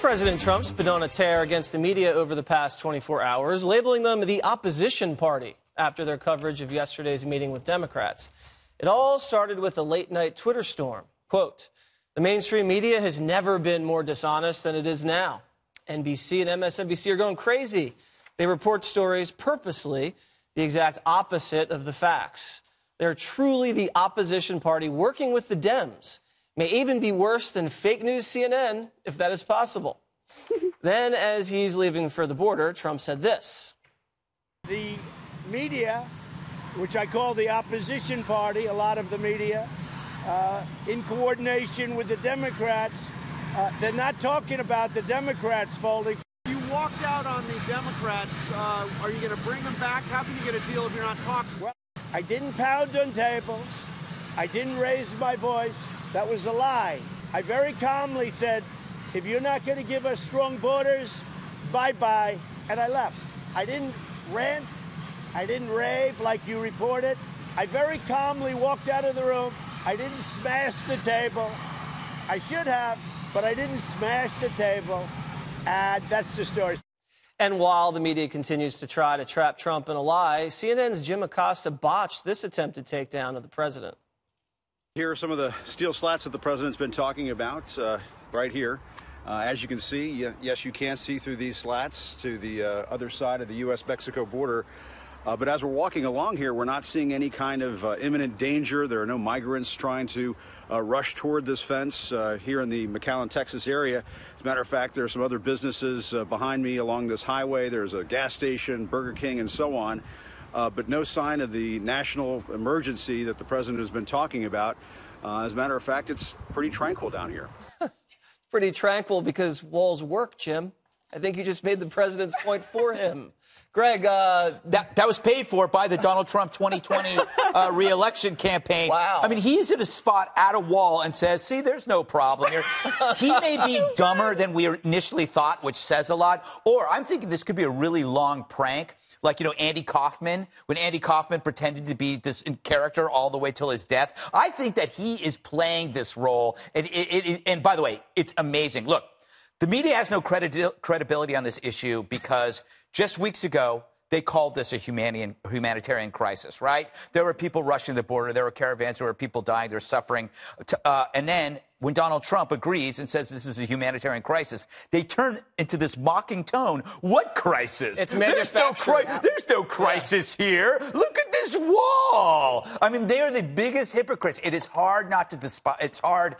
President Trump's been on a tear against the media over the past 24 hours, labeling them the opposition party after their coverage of yesterday's meeting with Democrats. It all started with a late-night Twitter storm. Quote, "The mainstream media has never been more dishonest than it is now. NBC and MSNBC are going crazy. They report stories purposely the exact opposite of the facts. They're truly the opposition party working with the Dems. May even be worse than fake news CNN, if that is possible." Then, as he's leaving for the border, Trump said this. The media, which I call the opposition party, a lot of the media, in coordination with the Democrats, they're not talking about the Democrats folding. You walked out on the Democrats. Are you going to bring them back? How can you get a deal if you're not talking? Well, I didn't pound on tables. I didn't raise my voice. That was a lie. I very calmly said, if you're not going to give us strong borders, bye-bye, and I left. I didn't rant. I didn't rave like you reported. I very calmly walked out of the room. I didn't smash the table. I should have, but I didn't smash the table. And that's the story. And while the media continues to try to trap Trump in a lie, CNN's Jim Acosta botched this attempted takedown of the president. Here are some of the steel slats that the president's been talking about right here. As you can see, yes, you can see through these slats to the other side of the U.S.-Mexico border. But as we're walking along here, we're not seeing any kind of imminent danger. There are no migrants trying to rush toward this fence here in the McAllen, Texas area. As a matter of fact, there are some other businesses behind me along this highway. There's a gas station, Burger King, and so on. But no sign of the national emergency that the president has been talking about. As a matter of fact, it's pretty tranquil down here. Pretty tranquil because walls work, Jim. I think you just made the president's point for him. Greg, that was paid for by the Donald Trump 2020 re-election campaign. Wow. I mean, he's at a spot at a wall and says, see, there's no problem here. He may be dumber than we initially thought, which says a lot. Or I'm thinking this could be a really long prank. Like, you know, Andy Kaufman, when Andy Kaufman pretended to be this character all the way till his death. I think that he is playing this role. And by the way, it's amazing. Look, the media has no credibility on this issue because just weeks ago, they called this a humanitarian crisis, right? There were people rushing the border. There were caravans. There were people dying. They're suffering. And then when Donald Trump agrees and says this is a humanitarian crisis, they turn into this mocking tone. What crisis? It's manufactured. There's no crisis here. Look at this wall. I mean, they are the biggest hypocrites. It is hard not to despise. It's hard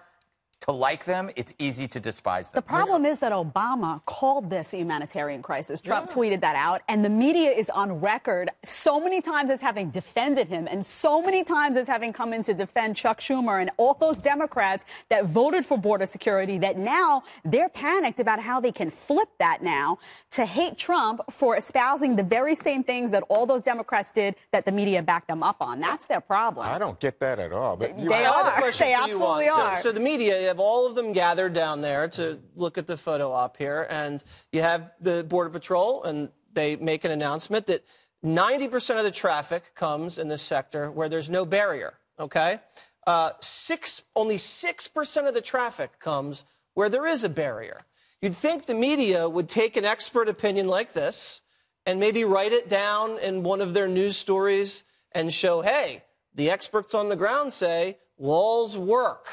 to like them. It's easy to despise them. The problem is that Obama called this a humanitarian crisis. Trump tweeted that out, and the media is on record so many times as having defended him and so many times as having come in to defend Chuck Schumer and all those Democrats that voted for border security, that now they're panicked about how they can flip that now to hate Trump for espousing the very same things that all those Democrats did that the media backed them up on. That's their problem. I don't get that at all. But they are. They absolutely are. So the media, you have all of them gathered down there to look at the photo op here, and you have the Border Patrol, and they make an announcement that 90% of the traffic comes in this sector where there's no barrier, okay? Only 6% of the traffic comes where there is a barrier. You'd think the media would take an expert opinion like this and maybe write it down in one of their news stories and show, hey, the experts on the ground say walls work.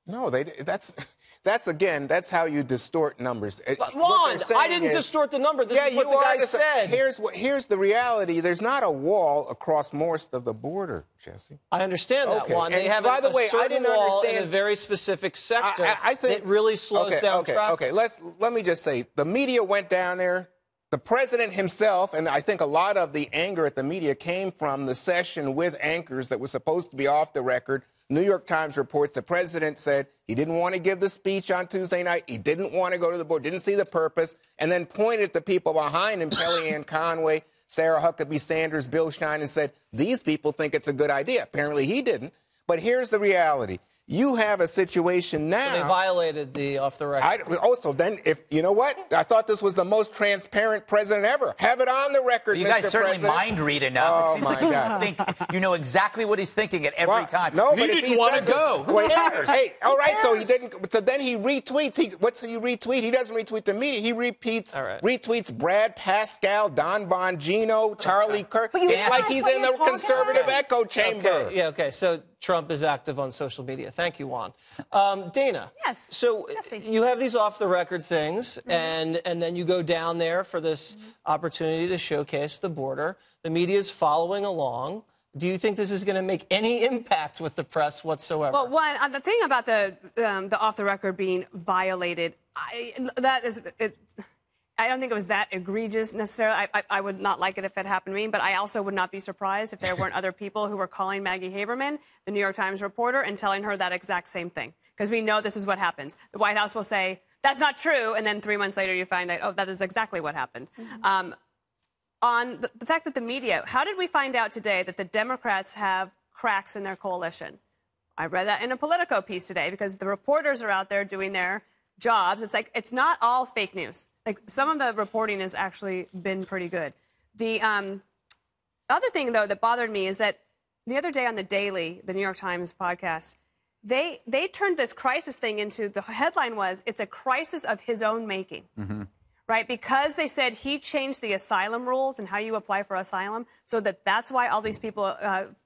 No, that's how you distort numbers. Juan, I didn't distort the number. This is what the guy said. Here's the reality. There's not a wall across most of the border, Jesse. I understand that, Okay. Juan. They have by the way, certain I didn't wall understand in a very specific sector I think that really slows down traffic. Okay, let me just say, the media went down there. The president himself, and I think a lot of the anger at the media came from the session with anchors that was supposed to be off the record. New York Times reports the president said he didn't want to give the speech on Tuesday night. He didn't want to go to the board, didn't see the purpose, and then pointed at the people behind him, Kellyanne Conway, Sarah Huckabee Sanders, Bill Shine, and said, these people think it's a good idea. Apparently he didn't. But here's the reality. You have a situation now. They violated the off the record. Also, then, if you know what, I thought this was the most transparent president ever. Have it on the record, You Mr. guys certainly President. mind read enough. Oh, It seems my like God. you think you know exactly what he's thinking at every time. No, he but if didn't want to says it- go. Who Wait, cares? Hey, all right, Who so he cares? didn't. So then he retweets. What's he retweet? He doesn't retweet the media. He repeats, All right. retweets Brad Pascal, Don Bongino, Charlie Kirk. But you It's like realize he's what in you're the talking conservative about? echo chamber. Okay, yeah, okay. So Trump is active on social media. Thank you, Juan. Dana. Yes. So Jesse. you have these off-the-record things, and then you go down there for this opportunity to showcase the border. The media is following along. Do you think this is going to make any impact with the press whatsoever? Well, one, the thing about the off the record being violated, I don't think it was that egregious necessarily. I would not like it if it happened to me, but I also would not be surprised if there weren't other people who were calling Maggie Haberman, the New York Times reporter, and telling her that exact same thing. Because we know this is what happens. The White House will say, that's not true, and then 3 months later you find out, oh, that is exactly what happened. On the fact that the media, how did we find out today that the Democrats have cracks in their coalition? I read that in a Politico piece today because the reporters are out there doing their jobs. It's like, it's not all fake news. Like, some of the reporting has actually been pretty good. The other thing, though, that bothered me is that the other day on The Daily, the New York Times podcast, they turned this crisis thing into, the headline was, it's a crisis of his own making. Right? Because they said he changed the asylum rules and how you apply for asylum, so that's why all these people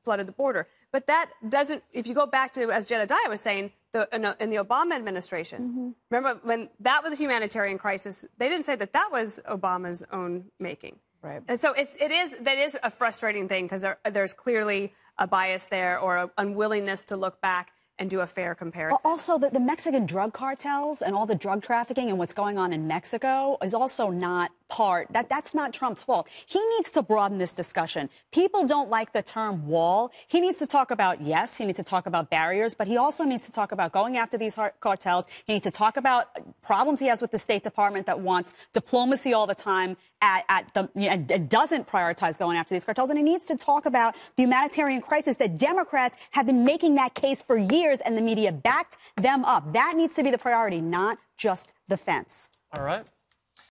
flooded the border. But that doesn't, if you go back to, as Jedediah was saying, in the Obama administration, remember when that was a humanitarian crisis, they didn't say that was Obama's own making. Right. And so that is a frustrating thing because there's clearly a bias there or an unwillingness to look back and do a fair comparison. Also, the Mexican drug cartels and all the drug trafficking and what's going on in Mexico is also not that's not Trump's fault. He needs to broaden this discussion. People don't like the term wall. He needs to talk about, yes, he needs to talk about barriers, but he also needs to talk about going after these cartels. He needs to talk about problems he has with the State Department that wants diplomacy all the time and doesn't prioritize going after these cartels. And he needs to talk about the humanitarian crisis that Democrats have been making that case for years, and the media backed them up. That needs to be the priority, not just the fence. All right.